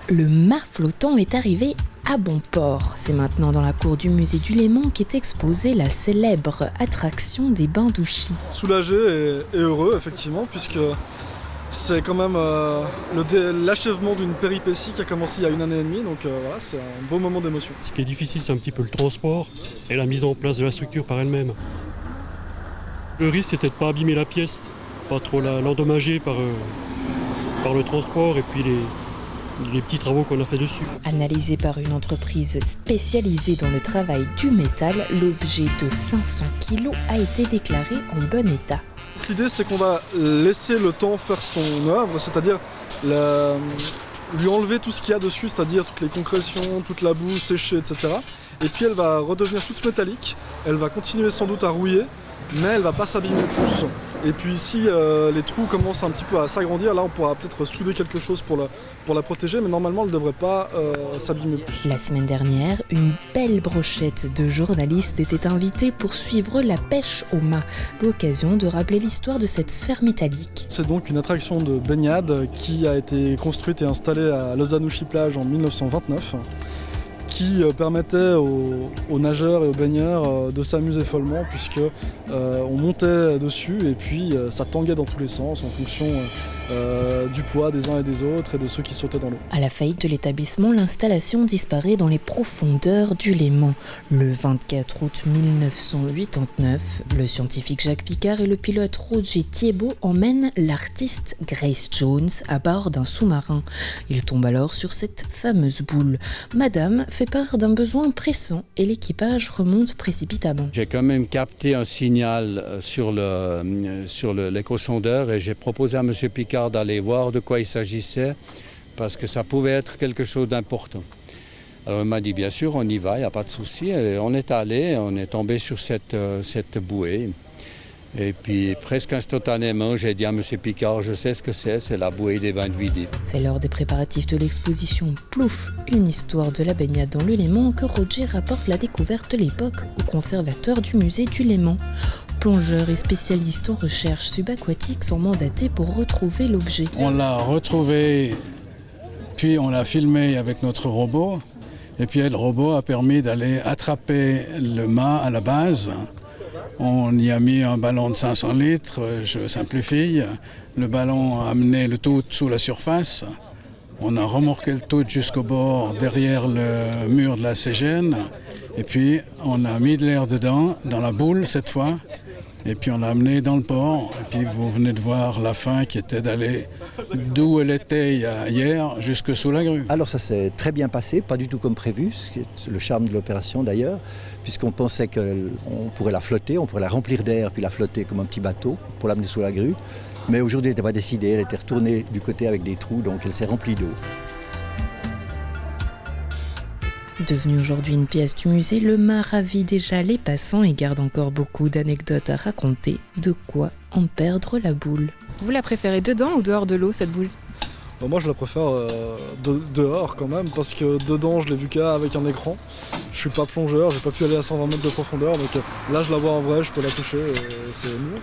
Le mât flottant est arrivé à bon port. C'est maintenant dans la cour du musée du Léman qu'est exposée la célèbre attraction des bains d'Ouchy. Soulagé et heureux, effectivement, puisque c'est quand même l'achèvement d'une péripétie qui a commencé il y a 1 année et demie, donc voilà, c'est un beau moment d'émotion. Ce qui est difficile, c'est un petit peu le transport et la mise en place de la structure par elle-même. Le risque, c'était de ne pas abîmer la pièce, pas trop l'endommager par le transport et puis les petits travaux qu'on a fait dessus. Analysé par une entreprise spécialisée dans le travail du métal, l'objet de 500 kg a été déclaré en bon état. L'idée, c'est qu'on va laisser le temps faire son œuvre, c'est-à-dire lui enlever tout ce qu'il y a dessus, c'est-à-dire toutes les concrétions, toute la boue séchée, etc. Et puis elle va redevenir toute métallique, elle va continuer sans doute à rouiller, mais elle va pas s'abîmer plus. Et puis ici, les trous commencent un petit peu à s'agrandir. Là, on pourra peut-être souder quelque chose pour la protéger, mais normalement, elle ne devrait pas s'abîmer plus. La semaine dernière, une belle brochette de journalistes était invitée pour suivre la pêche au mât, l'occasion de rappeler l'histoire de cette sphère métallique. C'est donc une attraction de baignade qui a été construite et installée à Lausanne-Ouchy plage en 1929. Qui permettait aux nageurs et aux baigneurs de s'amuser follement puisque on montait dessus et puis ça tanguait dans tous les sens en fonction du poids des uns et des autres et de ceux qui sautaient dans l'eau. À la faillite de l'établissement, l'installation disparaît dans les profondeurs du Léman. Le 24 août 1989, le scientifique Jacques Picard et le pilote Roger Thiébaut emmènent l'artiste Grace Jones à bord d'un sous-marin. Il tombe alors sur cette fameuse boule. Madame fait part d'un besoin pressant et l'équipage remonte précipitamment. J'ai quand même capté un signal sur l'échosondeur et j'ai proposé à M. Picard d'aller voir de quoi il s'agissait parce que ça pouvait être quelque chose d'important. Alors il m'a dit bien sûr on y va, il n'y a pas de souci. Et on est allé, on est tombé sur cette bouée. Et puis presque instantanément, j'ai dit à M. Picard, je sais ce que c'est la bouée des bains de Vidi. C'est lors des préparatifs de l'exposition Plouf, une histoire de la baignade dans le Léman que Roger rapporte la découverte de l'époque au conservateur du musée du Léman. Plongeurs et spécialistes en recherche subaquatique sont mandatés pour retrouver l'objet. On l'a retrouvé, puis on l'a filmé avec notre robot. Et puis le robot a permis d'aller attraper le mât à la base. On y a mis un ballon de 500 litres, je simplifie. Le ballon a amené le tout sous la surface. On a remorqué le tout jusqu'au bord, derrière le mur de la cégène. Et puis on a mis de l'air dedans, dans la boule cette fois. Et puis on l'a amené dans le port. Et puis vous venez de voir la fin qui était d'aller d'où elle était hier jusque sous la grue. Alors ça s'est très bien passé, pas du tout comme prévu, ce qui est le charme de l'opération d'ailleurs, puisqu'on pensait qu'on pourrait la flotter, on pourrait la remplir d'air puis la flotter comme un petit bateau pour l'amener sous la grue. Mais aujourd'hui elle n'était pas décidée, elle était retournée du côté avec des trous, donc elle s'est remplie d'eau. Devenu aujourd'hui une pièce du musée, le mât ravit déjà les passants et garde encore beaucoup d'anecdotes à raconter, de quoi en perdre la boule. Vous la préférez dedans ou dehors de l'eau, cette boule ? Bon, moi je la préfère dehors quand même parce que dedans je l'ai vu qu'avec un écran. Je suis pas plongeur, j'ai pas pu aller à 120 mètres de profondeur, donc là je la vois en vrai, je peux la toucher et c'est mieux.